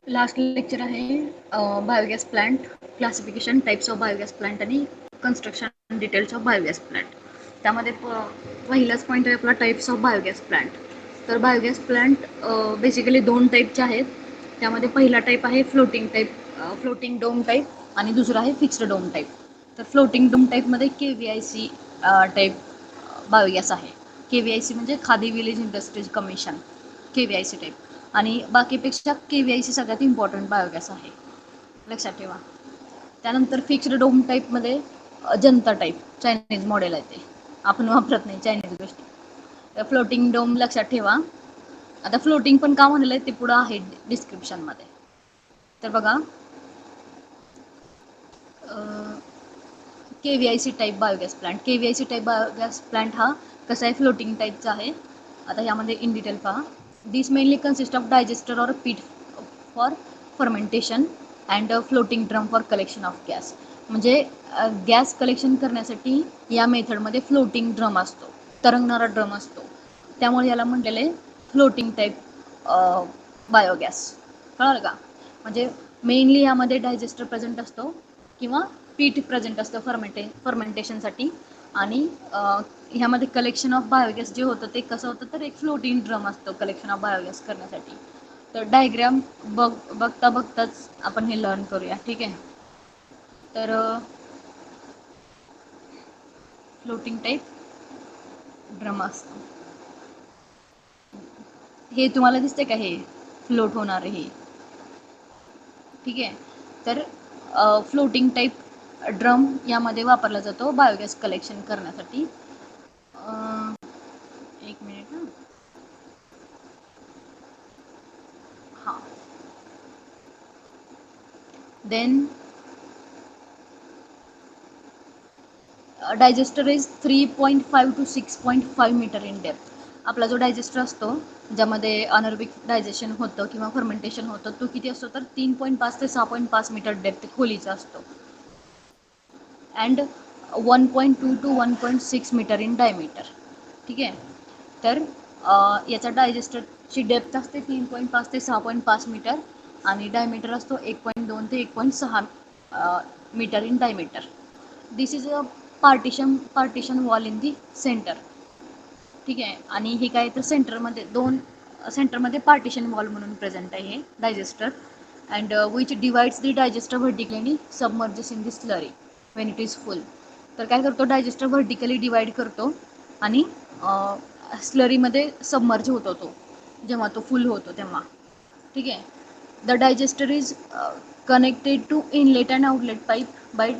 Last lecture आहे biogas plant, classification, types of biogas plant आणि construction details of biogas plant. त्यामध्ये पहिलाच point आहे आपला टाइप्स ऑफ बायोगॅस प्लांट. तर बायोगॅस प्लांट बेसिकली दोन टाईपचे आहेत. त्यामध्ये पहिला टाईप आहे floating type, floating dome type, आणि दुसरा आहे फिक्स्ड डोम टाईप. तर फ्लोटिंग डोम टाईपमध्ये KVIC टाईप बायोगॅस आहे. KVIC म्हणजे Khadi village industries commission, KVIC type. आणि बाकीपेक्षा KVIC सगळ्यात इम्पॉर्टंट बायोगॅस आहे, लक्षात ठेवा. त्यानंतर फिक्स्ड डोम टाईपमध्ये जनता टाईप चायनीज मॉडेल आहे, ते आपण वापरत नाही चायनीज गोष्टी. फ्लोटिंग डोम लक्षात ठेवा. आता फ्लोटिंग पण का म्हणलं आहे ते पुढं आहे डिस्क्रिप्शनमध्ये. तर बघा, KVIC type biogas plant. KVIC type biogas plant हा कसा आहे, फ्लोटिंग टाईपचा आहे. आता यामध्ये इन डिटेल पहा. दिस मेनली कन्सिस्ट ऑफ डायजेस्टर और पीट for fermentation and floating drum for collection of gas. म्हणजे गॅस कलेक्शन करण्यासाठी या मेथडमध्ये फ्लोटिंग ड्रम असतो, तरंगणारा ड्रम असतो. त्यामुळे याला म्हटलेलं आहे फ्लोटिंग टाईप बायोगॅस. कळलं का? म्हणजे मेनली यामध्ये डायजेस्टर प्रेझेंट असतो किंवा पीठ प्रेझेंट असतं फर्मेंटेशनसाठी. आणि ह्यामध्ये कलेक्शन ऑफ बायोगॅस जे होतं ते कसं होतं, तर एक फ्लोटिंग ड्रम असतो कलेक्शन ऑफ बायोगॅस करण्यासाठी. तर डायग्राम बघता बघताच आपण हे लर्न करूया, ठीक आहे. तर फ्लोटिंग टाईप ड्रम असतो, हे तुम्हाला दिसते का, हे फ्लोट होणार हे, ठीक आहे. तर फ्लोटिंग टाईप ड्रम यामध्ये वापरला जातो बायोगॅस कलेक्शन करण्यासाठी. एक मिनिट हां. Then digester is 3.5 to 6.5 meter in depth. आपला जो डायजेस्टर असतो ज्यामध्ये अनर्बिक डायजेशन होतं किंवा फर्मेंटेशन होतं, तो किती असतो, तर 3.5 ते 6.5 मीटर डेप्थ खोलीचा असतो. And 1.2 to 1.6 meter in diameter, ठीक आहे. तर याचा डायजेस्टरची डेप्थ असते 3.5 ते 6.5 मीटर आणि डायमीटर असतो 1.2 ते 1.6 meter in diameter. This is a partition wall in the centre, ठीक आहे. आणि हे काय तर सेंटरमध्ये पार्टिशन वॉल म्हणून प्रेझेंट आहे हे digester. And which divides the digester vertically आणि submerges in the slurry when it is full. तर काय करतो, डायजेस्टर व्हर्टिकली डिवाइड करतो आणि स्लरीमध्ये सबमर्ज होतो तो जेव्हा तो फुल होतो तेव्हा, ठीक आहे. The digester is connected to inlet and outlet pipe by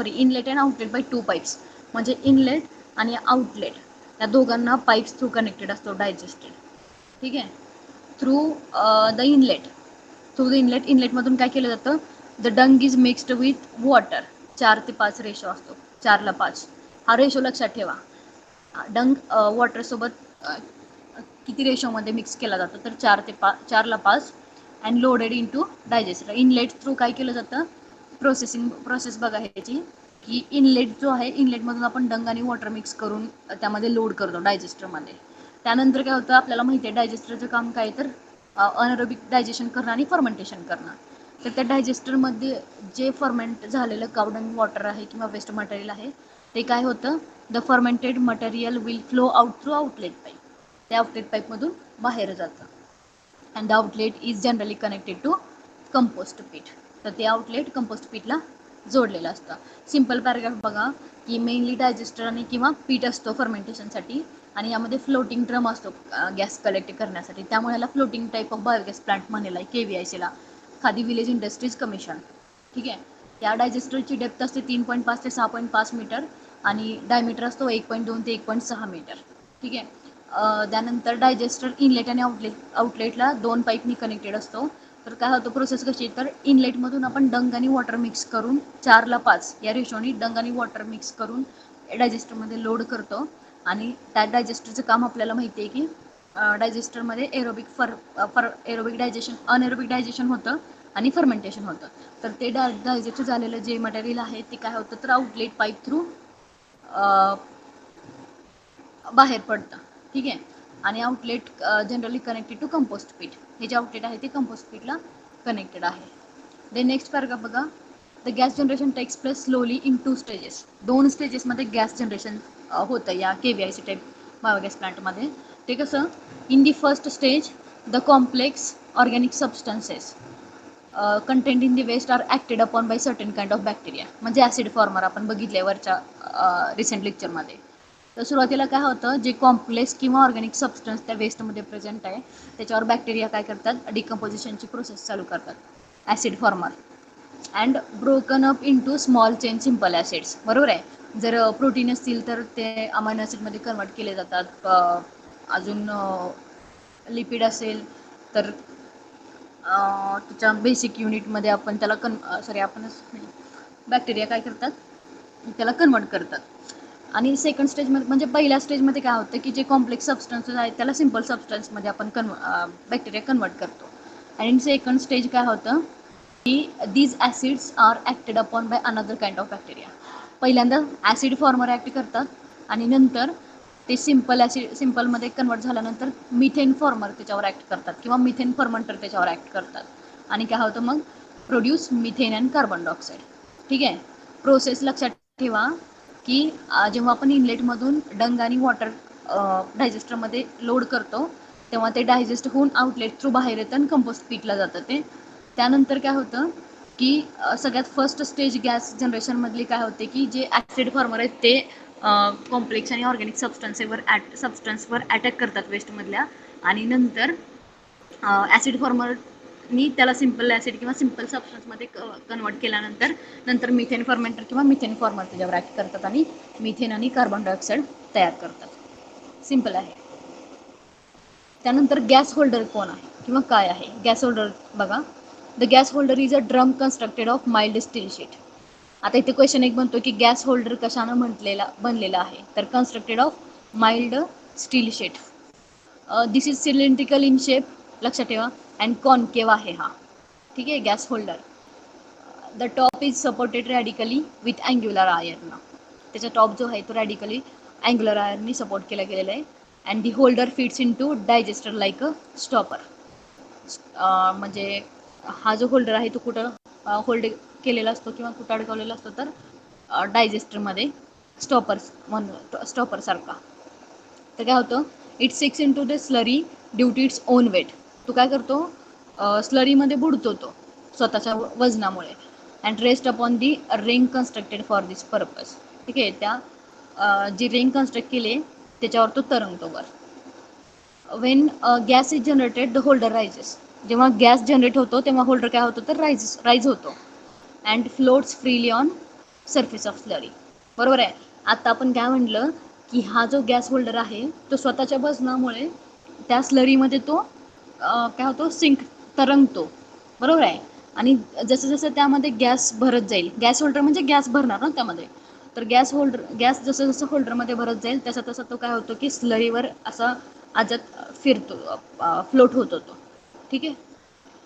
inlet and outlet by 2 pipes. म्हणजे इनलेट आणि आउटलेट या दोघांना पाईप्स थ्रू कनेक्टेड असतो डायजेस्टेड, ठीक आहे. थ्रू द इनलेटमधून काय केलं जातं, the dung is mixed with water. 4 ते 5 रेशो असतो, 4:5 हा रेशो लक्षात ठेवा. डंग वॉटरसोबत किती रेशोमध्ये मिक्स केला जातो, तर 4:5 and loaded in to digester. Inlet through काय केलं जातं, प्रोसेस बघा ह्याची, की इनलेट जो आहे, इनलेटमधून आपण डंग आणि वॉटर मिक्स करून त्यामध्ये लोड करतो डायजेस्टरमध्ये. त्यानंतर काय होतं, आपल्याला माहिती आहे डायजेस्टरचं काम काय, तर अनरोबिक डायजेशन करणं आणि फर्मेंटेशन करणं. तर त्या डायजेस्टरमध्ये जे फर्मेंट झालेलं कावडंग वॉटर आहे किंवा वेस्ट मटेरियल आहे, ते काय होतं, the fermented material will flow out through outlet pipe. त्या आउटलेट पाईपमधून बाहेर जातं. And the outlet is generally connected to compost pit. तर ते आउटलेट कंपोस्ट पीठला जोडलेलं असतं. सिम्पल पॅराग्राफ बघा, की मेनली डायजेस्टर आणि किंवा पीठ असतो फर्मेंटेशनसाठी आणि यामध्ये फ्लोटिंग ड्रम असतो गॅस कलेक्ट करण्यासाठी. त्यामुळे याला floating type of biogas plant म्हणलेला आहे, KVICला, खादी विलेज इंडस्ट्रीज कमिशन, ठीक आहे. त्या डायजेस्टरची डेप्थ असते 3.5 ते 6.5 मीटर आणि डायमीटर असतो 1.2 ते 1.6 मीटर, ठीक आहे. त्यानंतर डायजेस्टर इनलेट आणि आउटलेटला 2 पाईपनी कनेक्टेड असतो. तर काय होतं प्रोसेस कशी, तर इनलेटमधून आपण डंग आणि वॉटर मिक्स करून 4:5 या रेशोनी डंग आणि वॉटर मिक्स करून डायजेस्टरमध्ये लोड करतो. आणि त्या डायजेस्टरचं काम आपल्याला माहिती आहे की डायजेस्टरमध्ये एरोबिक डायजेशन, अनएरोबिक डायजेशन होतं आणि फर्मेंटेशन होतं. तर ते डायजेस्ट झालेलं जे मटेरियल आहे ते काय होतं, तर आउटलेट पाईप थ्रू बाहेर पडतं, ठीक आहे. आणि outlet generally connected to compost pit. हे जे आउटलेट आहे ते कंपोस्ट पीटला कनेक्टेड आहे. दे नेक्स्ट पॅराग्राफ बघा. The gas generation takes place slowly in 2 stages. 2 स्टेजेसमध्ये गॅस जनरेशन होतं या KVIC टाईप बायोगॅस प्लांटमध्ये. ते कसं, in the first stage the complex organic substances content in the waste are acted upon by certain kind of bacteria. म्हणजे acid former आपण बघितले वरच्या रिसेंट लेक्चरमध्ये. तर सुरुवातीला काय होतं, जे कॉम्प्लेक्स किंवा ऑर्गॅनिक सबस्टन्स त्या वेस्टमध्ये प्रेझेंट आहे त्याच्यावर बॅक्टेरिया काय करतात, डिकम्पोजिशनची प्रोसेस चालू करतात, acid farmer. And broken up into small chain simple acids. बरोबर आहे. जर प्रोटीन असतील तर ते अमायनो ॲसिडमध्ये कन्वर्ट केले जातात. अजून लिपिड असेल तर त्याच्या बेसिक युनिटमध्ये आपण त्याला बॅक्टेरिया काय करतात, त्याला कन्वर्ट करतात. आणि सेकंड स्टेजमध्ये म्हणजे पहिल्या स्टेजमध्ये काय होतं की जे कॉम्प्लेक्स सबस्टन्सेस आहेत त्याला सिम्पल सबस्टन्समध्ये आपण बॅक्टेरिया कन्वर्ट करतो. आणि इन सेकंड स्टेज काय होतं की these acids are acted upon by another kind of bacteria. पहिल्यांदा ॲसिड फॉर्मर ॲक्ट करतात आणि नंतर ते सिम्पलमध्ये कन्वर्ट झाल्यानंतर मिथेन फॉर्मर त्याच्यावर ॲक्ट करतात किंवा मिथेन फर्मंटर त्याच्यावर ॲक्ट करतात. आणि काय होतं मग, produce methane and carbon dioxide. ठीक आहे. प्रोसेस लक्षात ठेवा की जेव्हा आपण इनलेटमधून डंग आणि वॉटर डायजेस्टरमध्ये लोड करतो तेव्हा ते डायजेस्ट होऊन आउटलेट थ्रू बाहेर येतं आणि कंपोस्ट पीटला जातं ते. त्यानंतर काय होतं की सगळ्यात फर्स्ट स्टेज गॅस जनरेशनमधली काय होते की जे ॲसिड फॉर्मर आहेत ते कॉम्प्लेक्स आणि ऑर्गॅनिक सबस्टन्सवर अटॅक करतात वेस्टमधल्या. आणि नंतर ॲसिड फॉर्मरनी त्याला सिम्पल ॲसिड किंवा सिम्पल सबस्टन्समध्ये कन्वर्ट केल्यानंतर नंतर मिथेन फर्मेंटर किंवा मिथेन फॉर्मर त्याच्यावर ॲक्ट करतात आणि मिथेन आणि कार्बन डायऑक्साईड तयार करतात. सिम्पल आहे. त्यानंतर गॅस होल्डर कोण आहे किंवा काय आहे. गॅस होल्डर बघा. The gas holder is a drum constructed of mild steel sheet. आता इथे क्वेश्चन एक बनतो की गॅस होल्डर कशानं बनलेला आहे, तर constructed of mild steel sheet. This is cylindrical in shape, लक्षात ठेवा, अँड कॉन्केव आहे हा. ठीक आहे. Gas holder. The top is supported radically with angular iron. त्याचा टॉप जो आहे तो रॅडिकली अँग्युलर आयर्ननी सपोर्ट केला गेलेला आहे. And the holder fits in to digester like a stopper. म्हणजे हा जो होल्डर आहे तो कुठं होल्ड केलेला असतो किंवा कुठं अडकवलेला असतो, तर डायजेस्टरमध्ये स्टॉपरसारखा. तर काय होतं, it sinks in to the slurry due to its own weight. तो काय करतो, स्लरीमध्ये बुडतो तो स्वतःच्या वजनामुळे. And rest upon the ring constructed for this purpose. ठीक आहे. त्या जी रिंग कन्स्ट्रक्ट केली त्याच्यावर तो तरंगतो वर. Wien gas is generated the holder rises. जेव्हा गॅस जनरेट होतो तेव्हा होल्डर काय होतो, तर राईज होतो. And floats freely on surface of slurry. बरोबर आहे. आता आपण काय म्हटलं की हा जो गॅस होल्डर आहे तो स्वतःच्या वजनामुळे त्या स्लरीमध्ये तो काय होतो, तरंगतो. बरोबर आहे. आणि जसं जसं त्यामध्ये गॅस भरत जाईल, गॅस होल्डर म्हणजे गॅस भरणार ना त्यामध्ये, तर गॅस जसं जसं होल्डरमध्ये भरत जाईल तसं तसं तो काय होतो की स्लरीवर असा आजात फिरतो, फ्लोट होतो तो. ठीक आहे.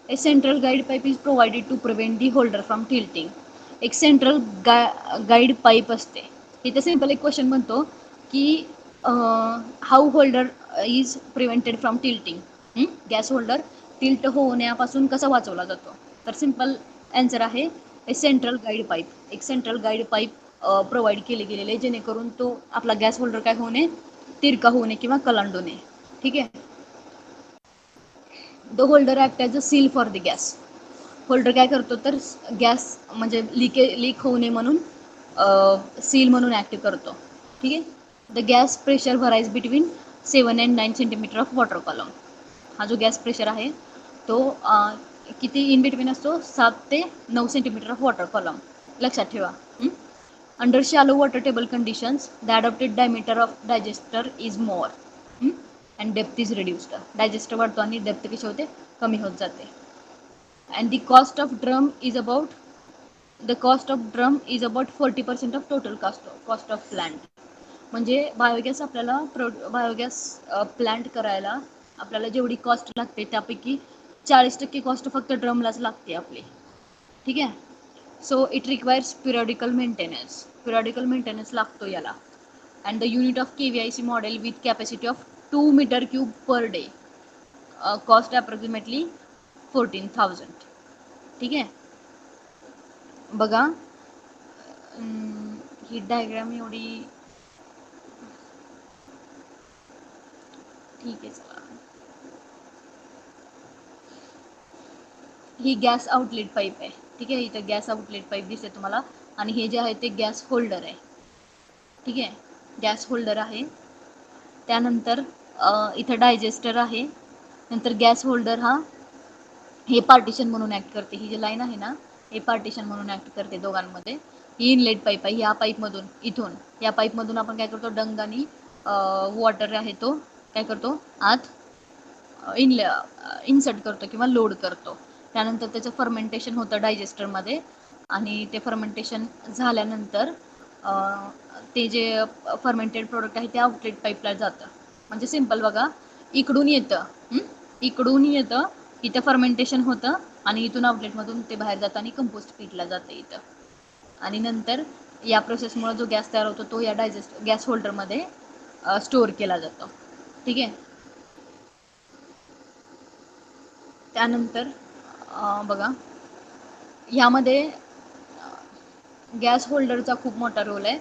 A central guide pipe is provided to prevent the holder from tilting. एक सेंट्रल गाईड पाईप असते. इथे सिम्पल एक क्वेश्चन बनतो की how holder is prevented from tilting. Gas holder tilt होण्यापासून कसा वाचवला जातो, तर सिम्पल ॲन्सर आहे ए सेंट्रल गाईड पाईप. एक सेंट्रल गाईड पाईप प्रोव्हाइड केले गेलेले जेणेकरून तो आपला गॅस होल्डर काय होऊ नये, तिरका होऊ नये किंवा कलांडू नये. ठीक आहे. The holder act as a seal for the gas. Holder काय करतो, तर गॅस म्हणजे लीक होऊ नये म्हणून सील म्हणून ॲक्ट करतो. ठीक आहे. The gas pressure varies between 7 and 9 centimetre of water column. हा जो गॅस प्रेशर आहे तो किती इन बिटवीन असतो, 7 ते 9 सेंटीमीटर ऑफ वॉटर कॉलम. लक्षात ठेवा. Under shallow water table conditions the adopted diameter of disaster is more and depth is reduced. Disaster वाढतो आणि डेप्थ कशी होते, कमी होत जाते. And the cost of drum is about 40% of total cost of plant. म्हणजे बायोगॅस प्लांट करायला आपल्याला जेवढी कॉस्ट लागते त्यापैकी 40% कॉस्ट फक्त ड्रमलाच लागते आपली. ठीक आहे. So it requires periodical maintenance लागतो याला. And the unit of KVIC model with capacity of 2 metre cube per day, cost approximately 14,000. ठीक आहे. बघा ही डायग्राम एवढी ठीक आहे. चला, ही गॅस आउटलेट पाईप आहे. ठीक आहे. इथं गॅस आउटलेट पाईप दिसते तुम्हाला, आणि हे जे आहे ते गॅस होल्डर आहे. ठीक आहे. गॅस होल्डर आहे. त्यानंतर इथं डायजेस्टर आहे. नंतर गॅस होल्डर हा हे पार्टिशन म्हणून ऍक्ट करते. ही जी लाईन आहे ना, हे पार्टिशन म्हणून ऍक्ट करते दोघांमध्ये. ही इनलेट पाईप आहे. या पाईपमधून, इथून या पाईपमधून आपण काय करतो, डंग आणि वॉटर आहे तो काय करतो, आत इन्सर्ट करतो किंवा लोड करतो. त्यानंतर त्याचं फर्मेंटेशन होतं डायजेस्टरमध्ये, आणि ते फर्मेंटेशन झाल्यानंतर ते जे फर्मेंटेड प्रोडक्ट आहे ते आउटलेट पाईपला जातं. म्हणजे सिम्पल बघा, इकडून येतं इथं फर्मेंटेशन होतं, आणि इथून आउटलेटमधून ते बाहेर जातं आणि कंपोस्ट पीटला जातं इथं. आणि नंतर या प्रोसेसमुळे जो गॅस तयार होतो तो या गॅस होल्डरमध्ये स्टोअर केला जातो. ठीक आहे. त्यानंतर बघा, ह्यामध्ये गॅस होल्डरचा खूप मोठा रोल आहे.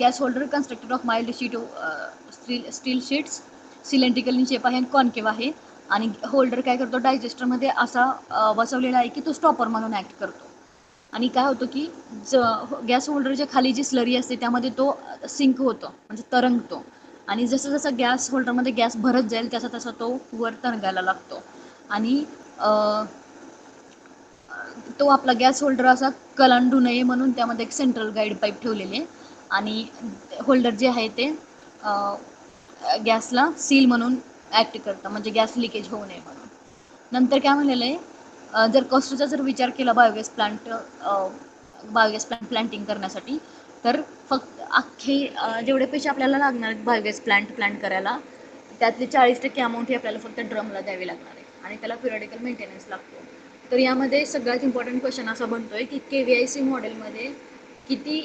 Gas holder constructed of mild sheet steel sheets, cylindrical in shape आहे आणि कॉन्केव आहे. आणि होल्डर काय करतो, डायजेस्टरमध्ये असा बसवलेला आहे की तो स्टॉपर म्हणून ऍक्ट करतो. आणि काय होतं की गॅस होल्डरच्या खाली जी स्लरी असते त्यामध्ये तो सिंक होतो, म्हणजे तरंगतो. आणि जसं जसं गॅस होल्डरमध्ये गॅस भरत जाईल तसा तसा तो वर तरंगायला लागतो. आणि तो आपला गॅस होल्डर असा कलांडू नये म्हणून त्यामध्ये एक सेंट्रल गाईड पाईप ठेवलेली आहे. आणि होल्डर जे आहे ते गॅसला सील म्हणून ऍक्ट करतं, म्हणजे गॅस लिकेज होऊ नये म्हणून. नंतर काय म्हणलेलं आहे, जर कॉस्टचा जर विचार केला बायोगॅस प्लांट प्लांटिंग करण्यासाठी, तर फक्त अख्खे जेवढे पैसे आपल्याला लागणार बायोगॅस प्लांट करायला, त्यातले 40% अमाऊंट ही आपल्याला फक्त ड्रमला द्यावी लागणार आहे, आणि त्याला पिरियडिकल मेंटेनन्स लागतो. तर यामध्ये सगळ्यात इम्पॉर्टंट क्वेश्चन असा बनतोय की KVIC मॉडेलमध्ये किती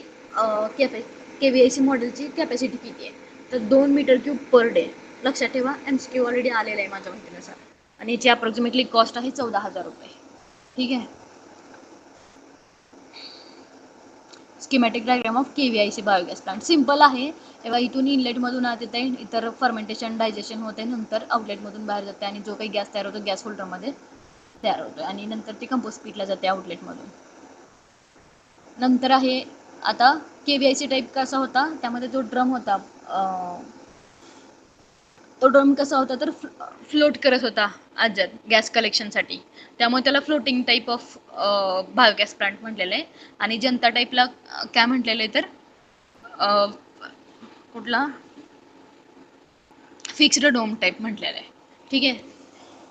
KVIC मॉडेलची कॅपॅसिटी किती आहे, तर 2 मीटर क्यूब पर डे. लक्षात ठेवा, MCQ ऑलरेडी आलेला आहे माझ्या माहितीनुसार, आणि याची अप्रॉक्सिमेटली कॉस्ट आहे 14,000 रुपये. ठीक आहे. Schematic diagram of KVIC biogas plant simple आहे. तेव्हा इथून इनलेटमधून आत येते, इतर फर्मेंटेशन डायजेशन होते, नंतर आउटलेटमधून बाहेर जाते, आणि जो काही गॅस तयार होतो गॅस होल्डरमध्ये तयार होतो, आणि नंतर ते कंपोस्ट पीटला जाते आउटलेटमधून. नंतर आहे आता KVIC टाईप कसा होता, त्यामध्ये जो ड्रम होता तो ड्रम कसा होता, तर फ्लोट करत होता आज्यात गॅस कलेक्शनसाठी, त्यामुळे त्याला floating type of biogas plant म्हटलेलं आहे. आणि जनता टाईपला काय म्हटलेलं आहे, तर कुठला फिक्स्ड डोम टाईप म्हटलेलं आहे. ठीक आहे.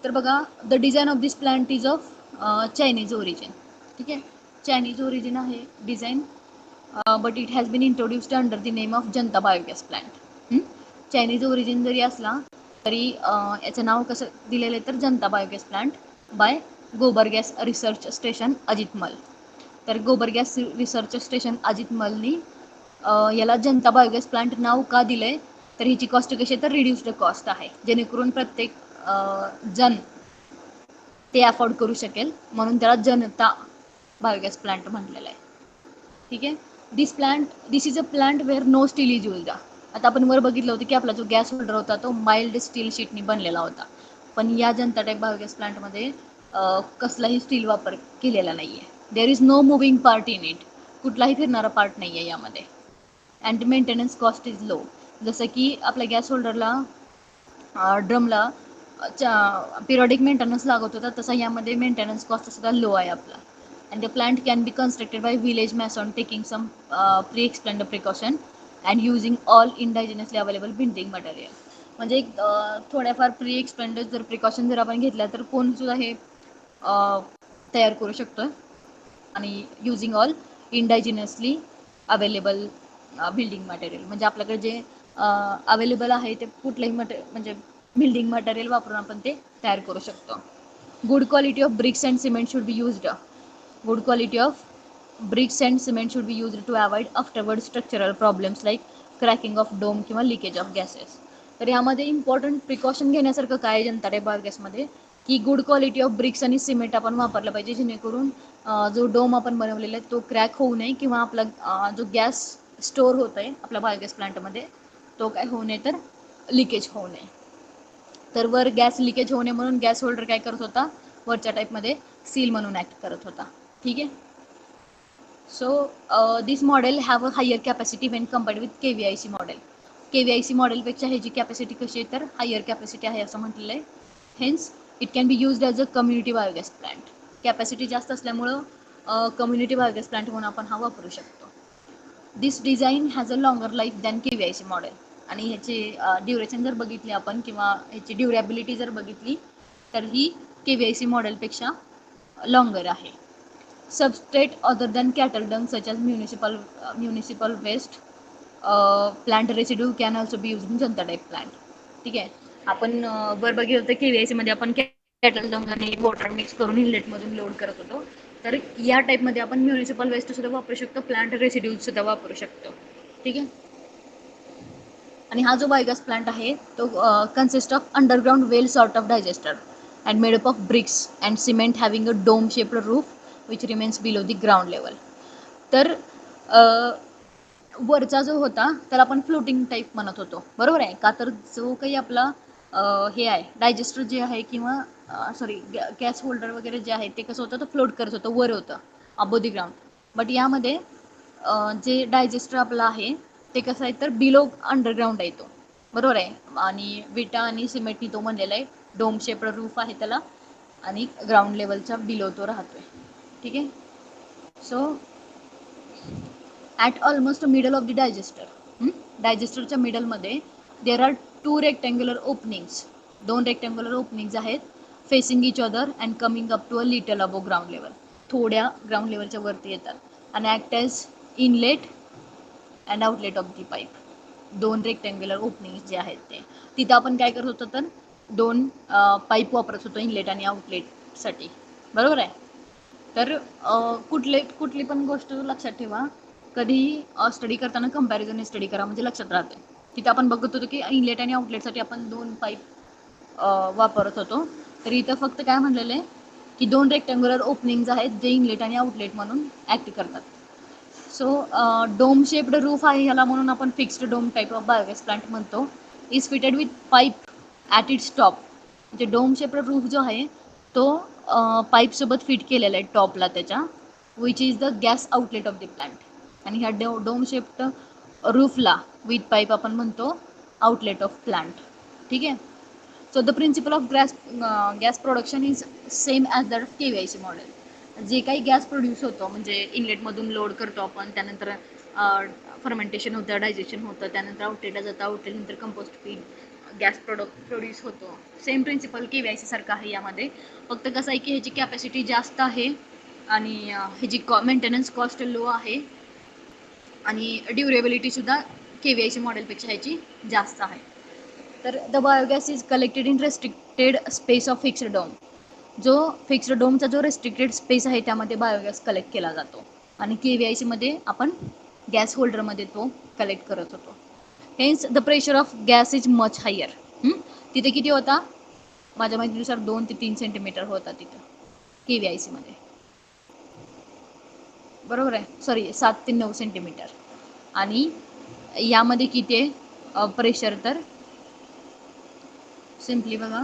तर बघा, the design of this plant is of Chinese origin. ठीक आहे. चायनीज ओरिजिन आहे design, but it has been introduced under the name of Janata biogas plant. चायनीज ओरिजिन जरी असला तरी याचं नाव कसं दिलेलं आहे, तर Janata biogas plant by Gobar Gas Research Station Ajitmal. तर गोबर गॅस रिसर्च स्टेशन अजितमलनी याला जनता बायोगॅस प्लांट नाव का दिलंय, तर हिची कॉस्ट कशी आहे, तर रिड्युस्ड कॉस्ट आहे, जेणेकरून प्रत्येक जण ते अफोर्ड करू शकेल, म्हणून त्याला जनता बायोगॅस प्लांट म्हटलेलं आहे. ठीक आहे. This is a plant where no steel is used. आता आपण वर बघितलं होतं की आपला जो गॅस होल्डर होता तो माइल्ड स्टील शीटनी बनलेला होता, पण या जनता टाईप बायोगॅस प्लांटमध्ये कसलाही स्टील वापर केलेला नाही आहे. There is no moving part in it. कुठलाही फिरणारा पार्ट नाही आहे यामध्ये. And maintenance cost is low. जसं की आपल्या गॅस होल्डरला ड्रमला पिरियडिक मेंटेनन्स लागत होता, तसा यामध्ये मेंटेनन्स कॉस्ट सुद्धा लो आहे आपला. And the plant can be constructed by village mason taking some pre-explained precaution and using all indigenously available building material. म्हणजे थोड्याफार प्री एक्सप्लेंड जर प्रिकॉशन जर आपण घेतल्या तर कोण सुद्धा हे तयार करू शकतो, आणि using all indigenously available building material. म्हणजे आपल्याकडे जे अवेलेबल आहे ते कुठलंही म्हणजे बिल्डिंग मटेरियल वापरून आपण ते तयार करू शकतो. Good quality of bricks and cement should be used. Good quality of bricks and cement should be used to avoid afterward structural problems like cracking of dome किंवा लिकेज ऑफ गॅसेस. तर यामध्ये important precaution घेण्यासारखं काय जनता type बायोगॅसमध्ये, की good quality of BRICS आणि cement आपण वापरलं पाहिजे, जेणेकरून जो डोम आपण बनवलेला आहे तो क्रॅक होऊ नये, किंवा आपला जो गॅस स्टोअर होत आहे आपल्या बायोगॅस प्लांटमध्ये तो काय होऊ नये, तर लिकेज होऊ नये. तर वर गॅस लिकेज होऊ नये म्हणून गॅस होल्डर काय करत होता, वरच्या टाईपमध्ये सील म्हणून ॲक्ट करत होता. ठीक आहे. So this model have a higher capacity when compared with KVIC model. KVIC मॉडेलपेक्षा ह्याची कॅपॅसिटी कशी आहे, तर हायर कॅपॅसिटी आहे असं म्हटलेलं आहे. Hence it can be used as a community biogas plant. Capacity जास्त असल्यामुळं कम्युनिटी बायोगॅस प्लांट म्हणून आपण हा वापरू शकतो. This design has a longer life than KVIC model. आणि ह्याची ड्युरेशन जर बघितली आपण, किंवा ह्याची ड्युरेबिलिटी जर बघितली, तर ही KVIC मॉडेलपेक्षा लॉंगर आहे. Substrate other than cattle dung such as municipal waste, plant residue can also be use in Janata type plant. ठीक आहे. आपण वर बघितलं होतं KVIC मध्ये आपण कॅटल डंग आणि वॉटर मिक्स करून इनलेटमधून लोड करत होतो. तर या टाईपमध्ये आपण म्युनिसिपल वेस्ट सुद्धा वापरू शकतो, प्लांट रेसिड्यूज सुद्धा वापरू शकतो. ठीक आहे. आणि हा जो बायोगॅस प्लांट आहे तो consist of underground well sort of digester and made up of bricks and cement having a dome shaped roof which remains below the ground level. तर वरचा जो होता त्याला आपण फ्लोटिंग टाईप म्हणत होतो, बरोबर आहे का. तर जो काही आपला हे आहे डायजेस्टर जे आहे, किंवा सॉरी गॅस होल्डर वगैरे जे आहे ते कसं होतं, तर फ्लोट करत होतं, वर होतं अबो दी ग्राउंड. बट यामध्ये जे डायजेस्टर आपलं आहे ते कसं आहे, तर बिलो अंडरग्राउंड आहे तो, बरोबर आहे. आणि विटा आणि सिमेंटनी तो बनलेला आहे, डोम शेप्ड रूफ आहे त्याला, आणि ग्राउंड लेवलच्या बिलो तो राहतोय. ठीक आहे. So at almost middle of the डायजेस्टरच्या मिडलमध्ये there are 2 rectangular openings. 2 rectangular openings आहेत, facing each other and coming up to a little above ground level. थोड्या ग्राउंड लेवलच्या वरती येतात, आणि act as inlet and outlet of the pipe. 2 rectangular openings जे आहेत ते, तिथं आपण काय करत होतो, तर 2 पाईप वापरत होतो इनलेट आणि आउटलेटसाठी, बरोबर आहे. तर कुठली पण गोष्ट लक्षात ठेवा, कधीही स्टडी करताना कंपॅरिझन स्टडी करा, म्हणजे लक्षात राहते. तिथं आपण बघत होतो की इनलेट आणि आउटलेटसाठी आपण 2 पाईप वापरत होतो. तर इथं फक्त काय म्हणलेलं आहे, की 2 रेक्टँग्युलर ओपनिंग्ज आहेत जे इनलेट आणि आउटलेट म्हणून ॲक्ट करतात. सो डोम शेप्ड रूफ आहे ह्याला, म्हणून आपण fixed dome type of biogas plant म्हणतो. Is fitted with pipe at its top. म्हणजे डोम शेप्ड रूफ जो आहे तो पाईपसोबत फिट केलेला आहे टॉपला त्याच्या, which is the gas outlet of the plant. आणि ह्या डोम शेप्ड रूफला विथ पाईप आपण म्हणतो आउटलेट ऑफ प्लांट. ठीक आहे. So the principle of gas production is same as that of KVIC model. जे काही गॅस प्रोड्यूस होतो, म्हणजे इनलेटमधून लोड करतो आपण, त्यानंतर फर्मेंटेशन होतं, डायजेशन होतं, त्यानंतर आउटलेटला जातं, आउटलेटनंतर कंपोस्ट फीड गॅस प्रोड्यूस होतो. सेम प्रिन्सिपल KVIC सारखं आहे यामध्ये. फक्त कसं आहे की ह्याची कॅपॅसिटी जास्त आहे, आणि ह्याची मेंटेनन्स कॉस्ट लो आहे, आणि ड्युरेबिलिटीसुद्धा KVIC मॉडेलपेक्षा ह्याची जास्त आहे. तर the biogas is collected in restricted space of fixed dome. जो फिक्स्ड डोमचा जो रेस्ट्रिक्टेड स्पेस आहे त्यामध्ये बायोगॅस कलेक्ट केला जातो, आणि KVIC मध्ये आपण गॅस होल्डरमध्ये तो कलेक्ट करत होतो. Hence the pressure of gas is much higher. तिथे किती होता, माझ्या माहितीनुसार 2 ते 3 सेंटीमीटर होता तिथं KVIC मध्ये, बरोबर आहे. सॉरी 7 ते 9 सेंटीमीटर. आणि यामध्ये किती आहे प्रेशर, तर सिम्पली बघा,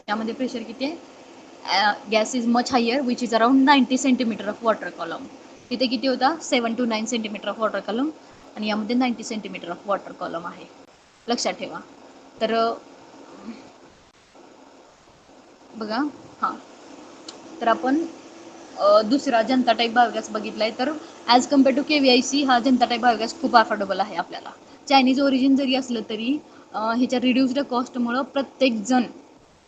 यामध्ये प्रेशर किती आहे, gas is much higher which is around 90 centimetre of water column. तिथे किती होता, 7 to 9 centimetre of water column, आणि यामध्ये 90 सेंटीमीटर ऑफ वॉटर कॉलम आहे, लक्षात ठेवा. तर बघा, हां, तर आपण दुसरा जनता टाईप बायोगॅस बघितला आहे. तर ॲज कम्पेअर टू KVIC हा जनता टाईप बायोगॅस खूप अफोर्डेबल आहे आपल्याला. चायनीज ओरिजिन जरी असलं तरी ह्याच्या रिड्यूस्ड कॉस्टमुळं प्रत्येकजण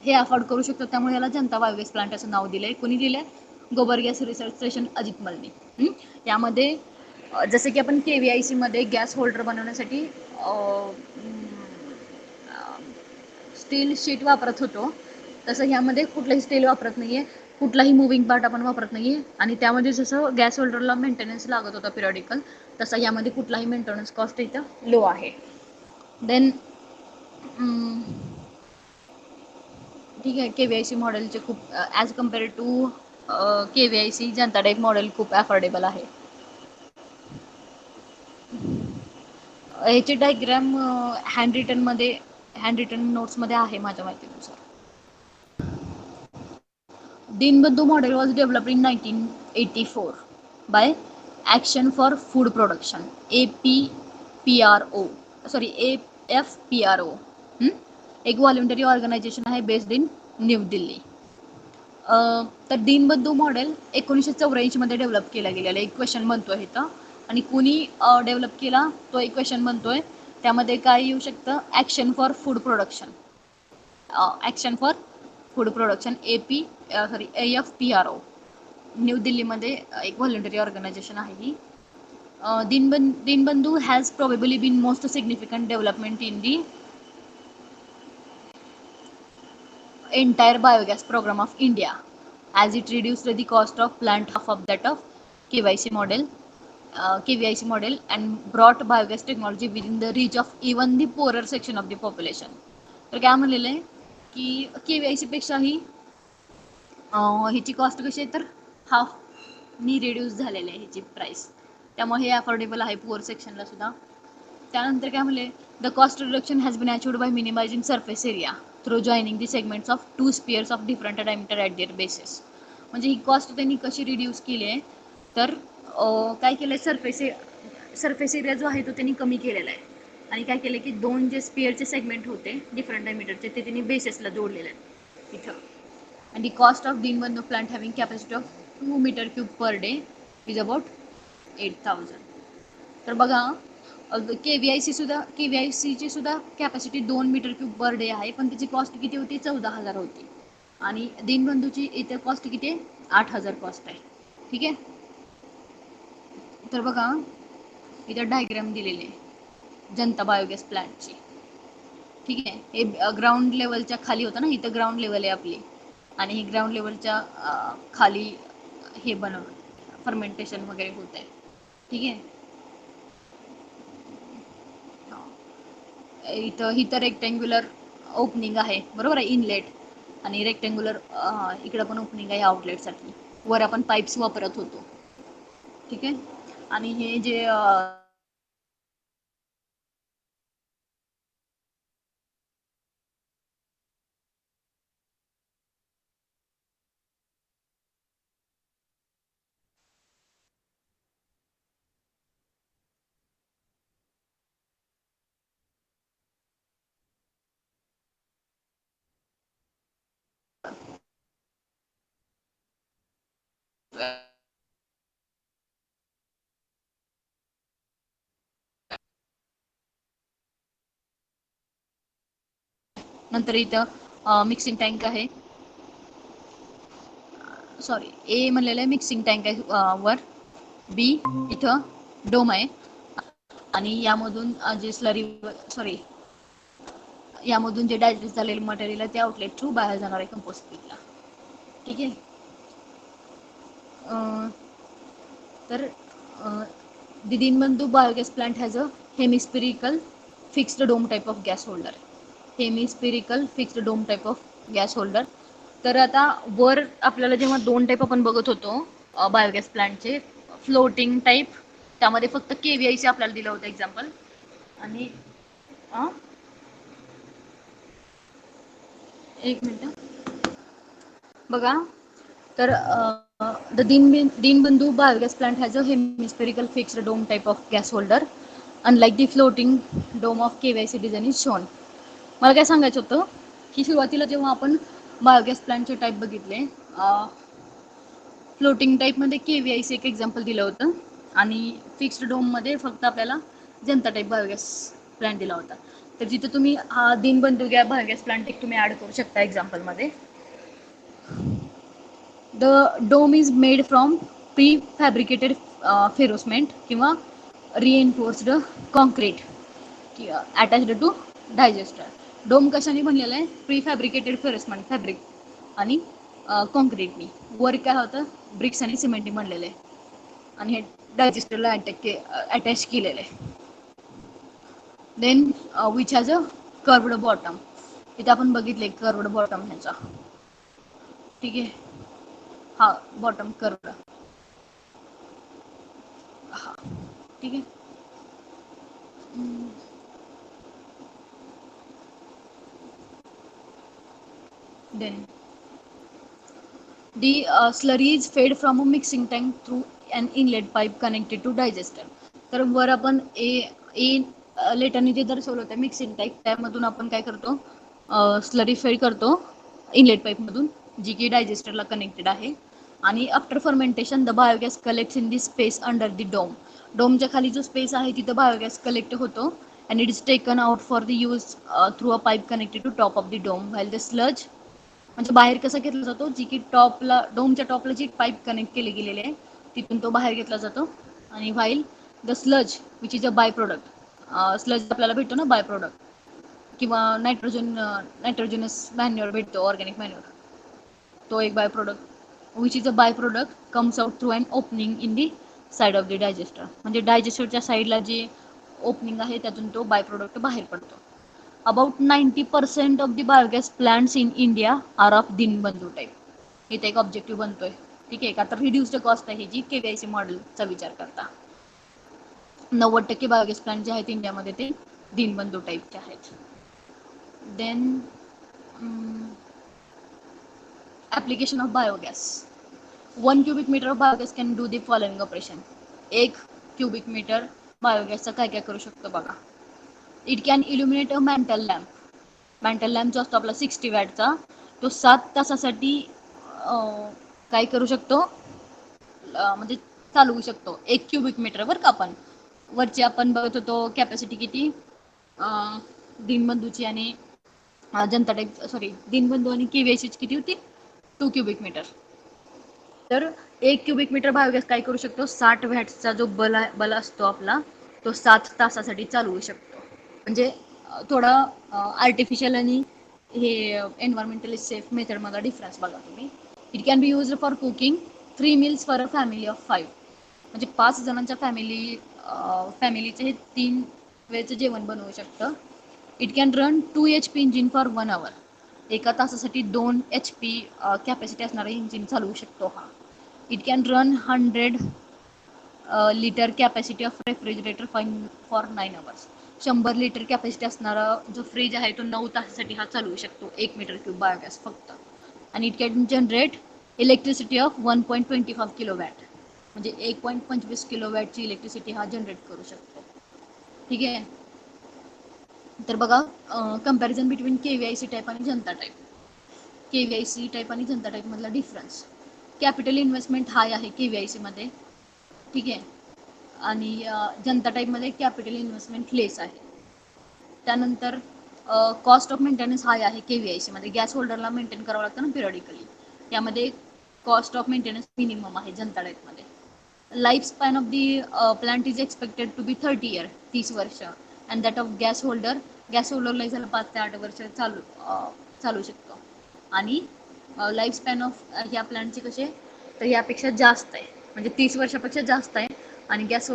हे अफोर्ड करू शकतो, त्यामुळे याला जनता बायोगॅस प्लांट असं नाव दिलं आहे. कोणी दिलं आहे, गोबर गॅस रिसर्च स्टेशन अजित मलनी. यामध्ये जसं की आपण KVIC मध्ये गॅस होल्डर बनवण्यासाठी स्टील शीट वापरत होतो, तसं ह्यामध्ये कुठलंही स्टील वापरत नाही आहे. कुठलाही मुव्हिंग पार्ट आपण वापरत नाहीये आणि त्यामध्ये जसं गॅस होल्डरला मेंटेनन्स लागत होता पिरियडिकल, तसा यामध्ये कुठलाही मेंटेनन्स कॉस्ट इथं लो आहे. देन ठीक आहे, KVIC मॉडेलचे खूप as compare to KVIC Janata type model खूप अफोर्डेबल आहे. याची डायग्राम हँड रिटन नोट्समध्ये आहे माझ्या माहितीनुसार. Dinbandhu model was developed in 1984 by Action for Food Production APPRO AFPRO. एक व्हॉलंटरी ऑर्गनायझेशन आहे बेस्ड इन न्यू दिल्ली. तर दीनबंधू मॉडेल 1984 मध्ये डेव्हलप केला गेलेला एक क्वेश्चन बनतोय इथं, आणि कुणी डेव्हलप केला तो एक क्वेश्चन बनतोय. त्यामध्ये काय येऊ शकतं, action for food production, action for food production AFPRO. New दिल्लीमध्ये एक व्हॉलंटरी ऑर्गनायझेशन आहे ही. Dinbandhu has probably been most significant development in the entire biogas program of India, as it reduced the cost of plant half of that of KVIC model and brought biogas technology within the reach of even the poorer section of the population. तर काय म्हणलेलं आहे की KVIC पेक्षाही ह्याची cost कशी आहे तर हाफनी रिड्यूस झालेली आहे ह्याची प्राइस, त्यामुळे हे अफोर्डेबल आहे पुअर सेक्शनला सुद्धा. त्यानंतर काय म्हणले, the cost reduction has been achieved by minimising surface area through joining the segments of 2 spheres of different diameter at their basis. म्हणजे ही कॉस्ट त्यांनी कशी रिड्यूस केली आहे तर काय केलं आहे, सरफेस एरिया जो आहे तो त्यांनी कमी केलेला आहे, आणि काय केलं की 2 जे स्पियरचे सेगमेंट होते डिफरंट डायमीटरचे ते त्यांनी बेसिसला जोडलेले आहेत इथं. and the cost of Dinbandhu plant having capacity of 2 meter cube per day is about 8,000. तर बघा KVIC ची सुद्धा capacity 2 metre cube per day आहे, पण त्याची कॉस्ट किती होती, 14,000 होती. आणि दीनबंधूची इथे कॉस्ट किती आहे, 8,000 कॉस्ट आहे. ठीक आहे, तर बघा इथं डायग्राम दिलेली आहे जनता बायोगॅस प्लांटची. ठीक आहे, हे ग्राउंड लेवलच्या खाली होतं ना, इथं ग्राउंड लेवल आहे आपली, आणि ही ग्राउंड लेवलच्या खाली हे फर्मेंटेशन वगैरे होत आहे. ठीक आहे, इथं रेक्टँग्युलर ओपनिंग आहे, बरोबर आहे, इनलेट, आणि रेक्टँग्युलर इकडं पण ओपनिंग आहे आउटलेटसाठी. वर आपण पाईप्स वापरत होतो. ठीक आहे, आणि हे जे नंतर इथं मिक्सिंग टँक आहे, सॉरी ए म्हणलेलं आहे मिक्सिंग टँक आहे वर, बी इथं डोम आहे, आणि यामधून यामधून जे डायजेस्ट झालेले मटेरियल आहे ते आउटलेट थ्रू बाहेर जाणार आहे कंपोस्ट पीटला. ठीक आहे, तर the Dinbandhu biogas plant has a hemispherical fixed dome type of gas holder. Hemispherical fixed dome type of gas holder. तर आता वर आपल्याला जेव्हा 2 टाईप आपण बघत होतो बायोगॅस प्लांटचे, फ्लोटिंग टाईप, त्यामध्ये फक्त KVIC आपल्याला दिलं होतं एक्झाम्पल, आणि एक मिनिट बघा, तर the Dinbandhu biogas plant has a hemispherical fixed dome type of gas holder unlike the floating dome of KVIC design is shown. मला काय सांगायचं होतं की सुरुवातीला जेव्हा आपण बायोगॅस प्लांटचे टाईप बघितले, फ्लोटिंग टाईपमध्ये KVIC एक एक्झाम्पल दिलं होतं, आणि फिक्स्ड डोममध्ये फक्त आपल्याला जनता टाईप बायोगॅस प्लांट दिला होता. तर तिथं तुम्ही हा दीनबंधू बायोगॅस प्लांट एक तुम्ही ॲड करू शकता एक्झाम्पलमध्ये. The dome is made from prefabricated ferrocement किंवा reinforced concrete attached to digester. Dome कशाने बनलेला आहे, प्री फॅब्रिकेटेड फेरोसमेंट फॅब्रिक आणि कॉन्क्रीटनी. वर काय होतं, ब्रिक्स आणि सिमेंटनी बनलेलं आहे आणि हे डायजेस्टरला अटॅच केलेलं आहे. Then which has a curved bottom. इथे आपण बघितले कर्वड बॉटम ह्याचा. ठीक आहे, हा बॉटम कर्वड. हा ठीक आहे. Then the slurry is fed from a mixing tank through an inlet pipe connected to digester. तर वर आपण ए लेटरने जे दर्शवलं होतं मिक्सिंग टँक, त्यामधून आपण काय करतो, स्लरी फेड करतो इनलेट पाईपमधून, जी की डायजेस्टरला कनेक्टेड आहे. आणि after fermentation the biogas collects in the space under the dome. डोमच्या खाली जो स्पेस आहे तिथं बायोगॅस कलेक्ट होतो and it is taken out for the use through a pipe connected to top of the dome. While the sludge, म्हणजे बाहेर कसा घेतला जातो, जी की टॉपला, डोमच्या टॉपला जी पाईप कनेक्ट केली गेलेली आहे तिथून तो बाहेर घेतला जातो. आणि while the sludge which is a by product. Sludge आपल्याला भेटतो ना बाय प्रोडक्ट, किंवा नायट्रोजनस मॅन्युअर भेटतो, ऑर्गॅनिक मॅन्युअर, तो एक by product which is a by product comes out through an opening in the side of the digester. म्हणजे डायजेस्टरच्या साईडला जे ओपनिंग आहे त्यातून तो बाय प्रोडक्ट बाहेर पडतो. About 90% of the biogas plants in India are of Deenbandhu type. इथे एक ऑब्जेक्टिव्ह बनतोय. ठीक आहे का, तर रिड्युस्ड कॉस्ट आहे जी केव्हीआयसी मॉडेलचा विचार करता. 90% बायोगॅस प्लांट जे आहेत इंडियामध्ये ते दिनबंधू टाईपचे आहेत. Then application of biogas. 1 cubic meter of biogas can do the following operation. 1 cubic meter बायोगॅसचा काय काय करू शकतो बघा. It can illuminate a mantle lamp. Mantle lamp जो असतो आपला 60 वॅटचा, तो 7 तासासाठी काय करू शकतो, म्हणजे चालवू शकतो. 1 क्युबिक मीटर वर का आपण वरची आपण बघत होतो कॅपॅसिटी किती, दिनबंधूची आणि जनता टाईप, सॉरी, दिनबंधू आणि केव्हीआयसीची किती होती, 2 क्युबिक मीटर. तर 1 क्युबिक मीटर बायोगॅस काय करू शकतो, 60 वॅट्सचा जो बल असतो आपला, तो 7 तासासाठी चालवू शकतो. म्हणजे थोडा आर्टिफिशियल आणि हे एन्व्हायरमेंटली सेफ मेथडमधला डिफरन्स बघा तुम्ही. It can B use for cooking 3 meals for a family of 5. म्हणजे 5 जणांच्या फॅमिलीचे हे 3 वेळचं जेवण बनवू शकतं. It can run 2 HP engine for 1 hour. एका तासासाठी 2 HP कॅपॅसिटी असणारा इंजिन चालवू शकतो हा. It can run 100 litre capacity of refrigerator for 9 hours. 100 litre capacity असणारा जो फ्रीज आहे तो 9 तासासाठी हा चालवू शकतो, 1 मीटर क्यूब बायोगॅस फक्त. आणि it can generate elasticity of 1.25 kilowatt. म्हणजे 1.25 किलोवॅटची इलेक्ट्रिसिटी हा जनरेट करू शकतो. ठीक आहे. तर बघा, कम्पॅरिझन बिटवीन केव्हीआयसी टाईप आणि जनता टाईप. केव्हीआयसी टाईप आणि जनता टाईप मधला डिफरन्स. कॅपिटल इन्व्हेस्टमेंट हाय आहे केव्हीआयसी मध्ये. ठीक आहे. आणि जनता टाईपमध्ये कॅपिटल इन्व्हेस्टमेंट लेस आहे. त्यानंतर कॉस्ट ऑफ मेंटेनन्स हाय आहे केव्हीआयसी मध्ये. गॅस होल्डरला मेंटेन करावं लागतं ना पिरियडिकली. त्यामध्ये कॉस्ट ऑफ मेंटेनन्स मिनिमम आहे जनता टाईपमध्ये. Life span of the plant is expected to be 30 years, 30 वर्ष. अँड दॅट ऑफ गॅस होल्डरला झालं 5 ते 8 वर्ष चालू शकतो. आणि लाईफ स्पॅन ऑफ ह्या प्लांटचे कसे, तर यापेक्षा जास्त आहे, म्हणजे 30 वर्षापेक्षा जास्त आहे. आणि गॅस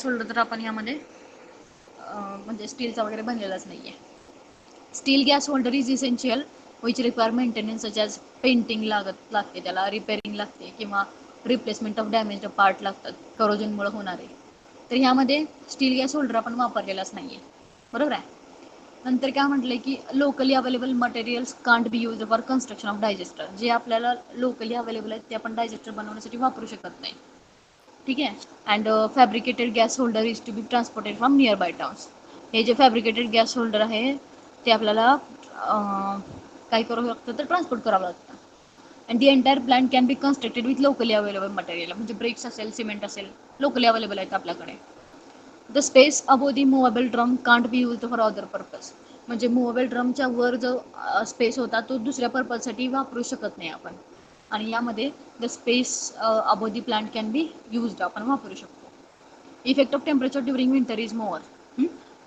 होल्डर तर आपण यामध्ये म्हणजे स्टीलचा वगैरे बनलेलाच नाही आहे. Steel gas holder is essential which require maintenance such as painting लागते त्याला, रिपेअरिंग लागते, किंवा रिप्लेसमेंट ऑफ डॅमेज पार्ट लागतात करोजनमुळे होणारे. तर ह्यामध्ये स्टील गॅस होल्डर आपण वापरलेलाच नाही आहे. बरोबर आहे. नंतर काय म्हटलंय की locally available materials can't be use for construction of disaster. जे आपल्याला लोकली अवेलेबल आहेत ते आपण डायजेस्टर बनवण्यासाठी वापरू शकत नाही. ठीक आहे. And fabricated gas holder is to be transported from nearby towns. हे जे फॅब्रिकेटेड गॅस होल्डर आहे ते आपल्याला काय करावं लागतं, तर ट्रान्सपोर्ट करावं लागतं. And the entire plant can B constructed with locally available material. म्हणजे ब्रिक्स असेल, सिमेंट असेल, लोकली अवेलेबल आहेत आपल्याकडे. The space above the movable drum can't be use for other purpose. म्हणजे मुवेबल ड्रमच्या वर जो स्पेस होता तो दुसऱ्या पर्पजसाठी वापरू शकत नाही आपण. आणि यामध्ये the space above the plant can be used, आपण वापरू शकतो. Effect of temperature during winter is more.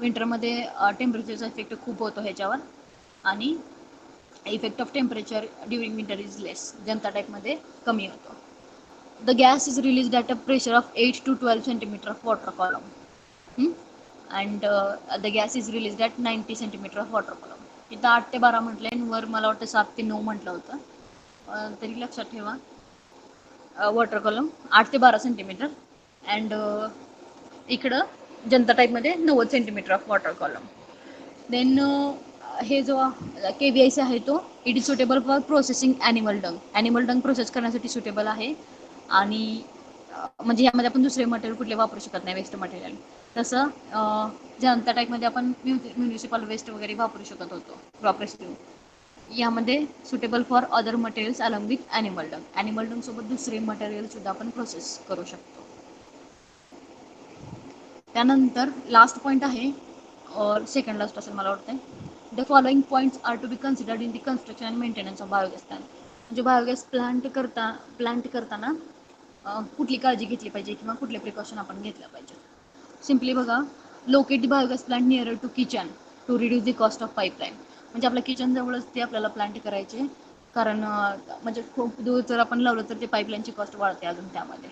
विंटरमध्ये टेम्परेचरचा इफेक्ट खूप होतो ह्याच्यावर. आणि effect of temperature during winter is less. Janata टाईपमध्ये कमी होतो. The gas is released at a pressure of 8 to 12 centimeter of water column. And the gas is released at 90 centimeter of water column. इथं 8 ते 12 म्हटले आणि वर मला वाटतं 7 ते 9 म्हटलं होतं. तरी लक्षात ठेवा वॉटर कॉलम 8 ते 12 सेंटीमीटर अँड इकडं जनता टाईपमध्ये 90 centimetre of water column. Then हे जो KVIC आहे तो it is suitable for processing animal dung. Animal dung process करण्यासाठी सुटेबल आहे. आणि म्हणजे यामध्ये आपण दुसरे मटेरियल कुठले वापरू शकत नाही वेस्ट मटेरियल. तसं जनता टाईपमध्ये आपण म्युनिसिपल वेस्ट वगैरे वापरू शकत होतो क्रॉप रेस्क्यू. यामध्ये suitable for other materials along with animal dung. Animal dung सोबत दुसरे मटेरियल सुद्धा आपण प्रोसेस करू शकतो. त्यानंतर लास्ट पॉईंट आहे सेकंड लास्ट असेल मला वाटतं. The following points are to be considered in the construction and maintenance of biogas plant. म्हणजे बायोगॅस प्लांट करताना कुठली काळजी घेतली पाहिजे किंवा कुठले प्रिकॉशन आपण घेतलं पाहिजे. सिम्पली बघा, locate the biogas plant nearer to kitchen to reduce the cost of pipeline. म्हणजे आपल्या किचन जवळच ते आपल्याला प्लांट करायचे, कारण म्हणजे खूप दूर जर आपण लावलं तर ते पाईपलाईनची कॉस्ट वाढते अजून त्यामध्ये.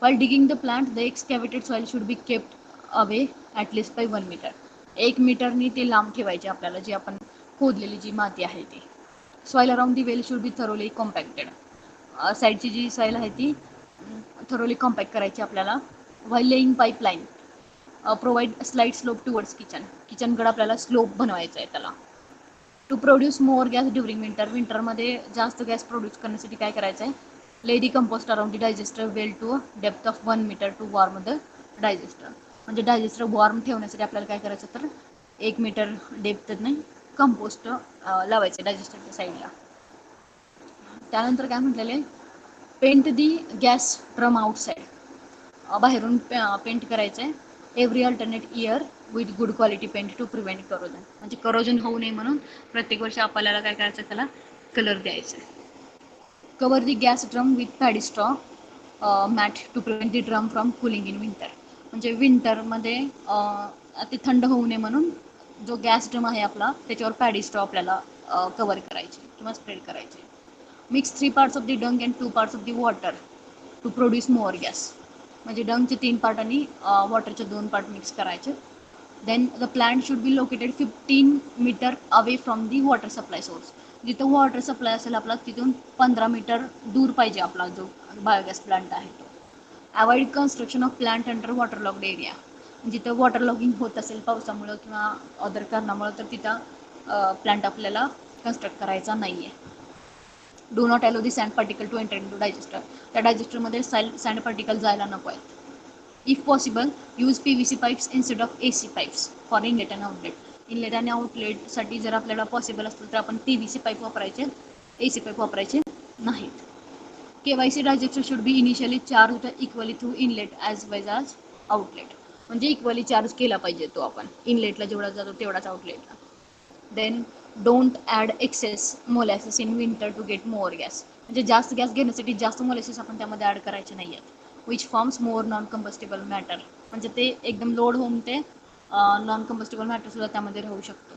While digging the plant, the excavated soil should be kept away at least by 1 meter. 1 मीटरनी ते लांब ठेवायचे आपल्याला, जी आपण खोदलेली जी माती आहे ती. Soil around the well should be thoroughly compacted. साईडची जी सॉईल आहे ती थरोली कॉम्पॅक्ट करायची आपल्याला. While laying pipeline provide slide slope towards kitchen. किचनकडे आपल्याला स्लोप बनवायचा आहे त्याला. To produce more gas during winter. विंटरमध्ये जास्त गॅस प्रोड्यूस करण्यासाठी काय करायचं आहे, lay the compost around the digester well to depth of 1 metre to warm the digester. म्हणजे डायजेस्टर वॉर्म ठेवण्यासाठी आपल्याला काय करायचं तर 1 मीटर डेप्थने कंपोस्ट लावायचे डायजेस्टरच्या साईडला. त्यानंतर काय म्हटलेले, paint the gas drum outside. बाहेरून पेंट करायचं आहे every alternate year with good quality paint to prevent corrosion. म्हणजे करोजन होऊ नये म्हणून प्रत्येक वर्षी आपल्याला काय करायचं, त्याला कलर द्यायचा आहे. Cover the gas drum with paddy straw mat to prevent the drum from cooling in winter. म्हणजे विंटरमध्ये ते थंड होऊ नये म्हणून जो गॅस ड्रम आहे आपला त्याच्यावर पॅडी स्ट्रॉ आपल्याला कवर करायचे किंवा स्प्रेड करायचे. Mix 3 parts of the dung and 2 parts of the water to produce more gas. म्हणजे डंगचे 3 पार्ट आणि वॉटरचे 2 पार्ट मिक्स करायचे. Then the plant should be located 15 metre away from the water supply source. जिथं water supply असेल आपला तिथून 15 metre दूर पाहिजे आपला जो बायोगॅस प्लांट आहे तो. Avoid construction of plant under water locked area. जिथं वॉटर लॉगिंग होत असेल पावसामुळं किंवा अदर कारणामुळं तर तिथं प्लांट आपल्याला कन्स्ट्रक्ट करायचा नाही आहे. Do not allow the sand particle to enter in to digester. त्या डायजेस्टरमध्ये सँड पार्टिकल जायला नको आहेत. If possible use PVC pipes instead of AC pipes for inlet and outlet. Inlet आणि आउटलेटसाठी जर आपल्याला पॉसिबल असतील तर आपण PVC पाईप वापरायचे, AC पाईप वापरायचे नाहीत. KYC digester should be initially charge equally through inlet as well as outlet. म्हणजे इक्वली चार्ज केला पाहिजे तो आपण, इनलेटला जेवढा जातो तेवढाच आउटलेटला. Then don't add excess molasses in winter to get more gas. म्हणजे जास्त गॅस घेण्यासाठी जास्त मोलॅसिस आपण त्यामध्ये ॲड करायचे नाही आहेत. Which forms more non combustible matter. म्हणजे ते एकदम लोड होऊन ते नॉन कंबस्टिबल मॅटरसुद्धा त्यामध्ये राहू शकतो.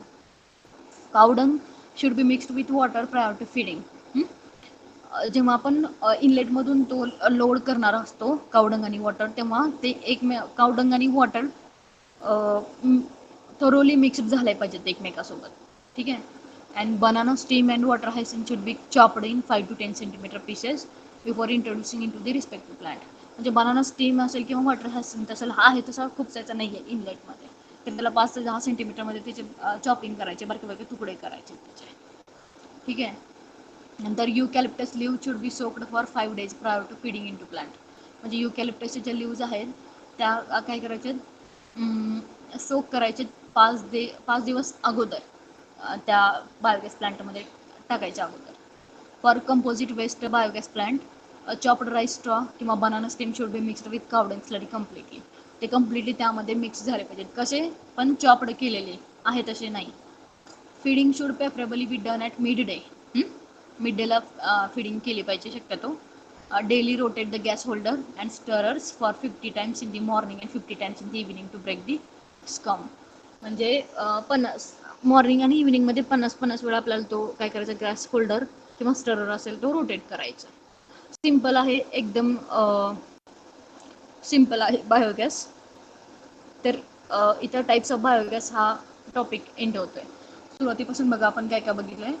Cow dung should be mixed with water prior to feeding. जेव्हा आपण इनलेटमधून तो लोड करणार असतो कावडंग आणि वॉटर, तेव्हा ते कावडंग आणि वॉटर थोरोली मिक्स्ड झाले पाहिजेत एकमेकासोबत. ठीक आहे. And banana stem and water hyacinth should be chopped in 5 to 10 centimetre pieces before introducing into the respective plant. म्हणजे बनाना स्टीम असेल किंवा वॉटर हायसिन तसं हा आहे तसा खूपसायचा नाही आहे इनलेटमध्ये, तर त्याला 5 ते 10 सेंटीमीटरमध्ये त्याचे चॉपिंग करायचे, बारके तुकडे करायचे त्याचे. ठीक आहे. नंतर eucalyptus leave should be soaked for 5 days prior to feeding into plant. म्हणजे युकॅलिप्टसचे ज्या लीव्ज आहेत त्या काय करायचे, सोक करायचे 5 दिवस अगोदर त्या बायोगॅस प्लांटमध्ये टाकायच्या अगोदर. For composite waste biogas plant chopped rice straw किंवा banana stem should be mixed with cow dung slurry completely. ते कम्प्लिटली त्यामध्ये मिक्स झाले पाहिजेत. कसे पण चॉप्ड केलेले आहे तसे नाही. Feeding should preferably be done at midday. Mid डेला फिडिंग केली पाहिजे शक्यतो. Daily rotate the gas holder and stirrers for 50 times in the morning and 50 times in the evening to break the scum. म्हणजे morning आणि इव्हिनिंगमध्ये 50-50 वेळा आपल्याला तो काय करायचा, गॅस होल्डर किंवा स्टरर असेल तो रोटेट करायचा. सिंपल आहे एकदम, सिंपल आहे बायोगॅस. तर इतर टाईप्स ऑफ बायोगॅस हा टॉपिक एंड होतोय. सुरुवातीपासून बघा आपण काय काय बघितलंय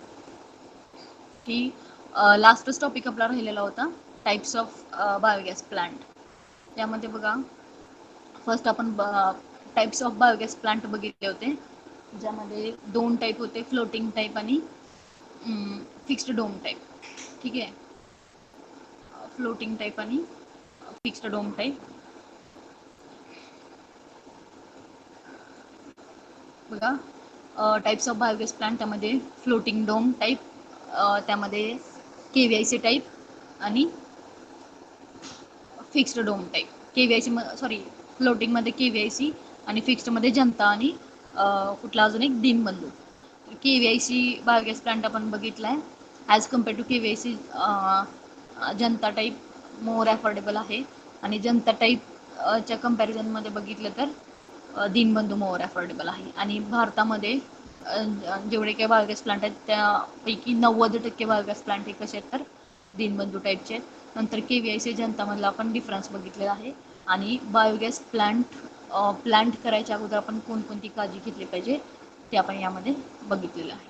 की लास्टच टॉपिक आपला राहिलेला होता टाईप्स ऑफ बायोगॅस प्लांट. त्यामध्ये बघा फर्स्ट आपण टाईप्स ऑफ बायोगॅस प्लांट बघितले होते, ज्यामध्ये 2 टाईप होते, फ्लोटिंग टाईप आणि फिक्स्ड डोम टाईप. ठीक आहे, फ्लोटिंग टाईप आणि फिक्स्ड डोम टाईप. बघा टाईप्स ऑफ बायोगॅस प्लांट, त्यामध्ये फ्लोटिंग डोम टाईप, त्यामध्ये KVIC टाईप आणि fixed dome type. KVIC sorry, फ्लोटिंगमध्ये KVIC आणि फिक्स्डमध्ये जनता आणि कुठला अजून एक दीनबंधू. KVIC बायोगॅस प्लांट आपण बघितलाय. As compare to KVIC Janata type more affordable आहे, आणि जनता टाईप च्या कम्पॅरिझनमध्ये बघितलं तर दीनबंधू मोर अफोर्डेबल आहे. आणि भारतामध्ये जेवढे काही बायोगॅस प्लांट आहेत त्यापैकी 90% बायोगॅस प्लांट हे कसे आहेत तर दीनबंधू टाईपचे आहेत. नंतर KVIC जनतामधला आपण डिफरन्स बघितलेला आहे. आणि बायोगॅस प्लांट करायच्या अगोदर आपण कोणकोणती काळजी घेतली पाहिजे ते आपण यामध्ये बघितलेलं आहे.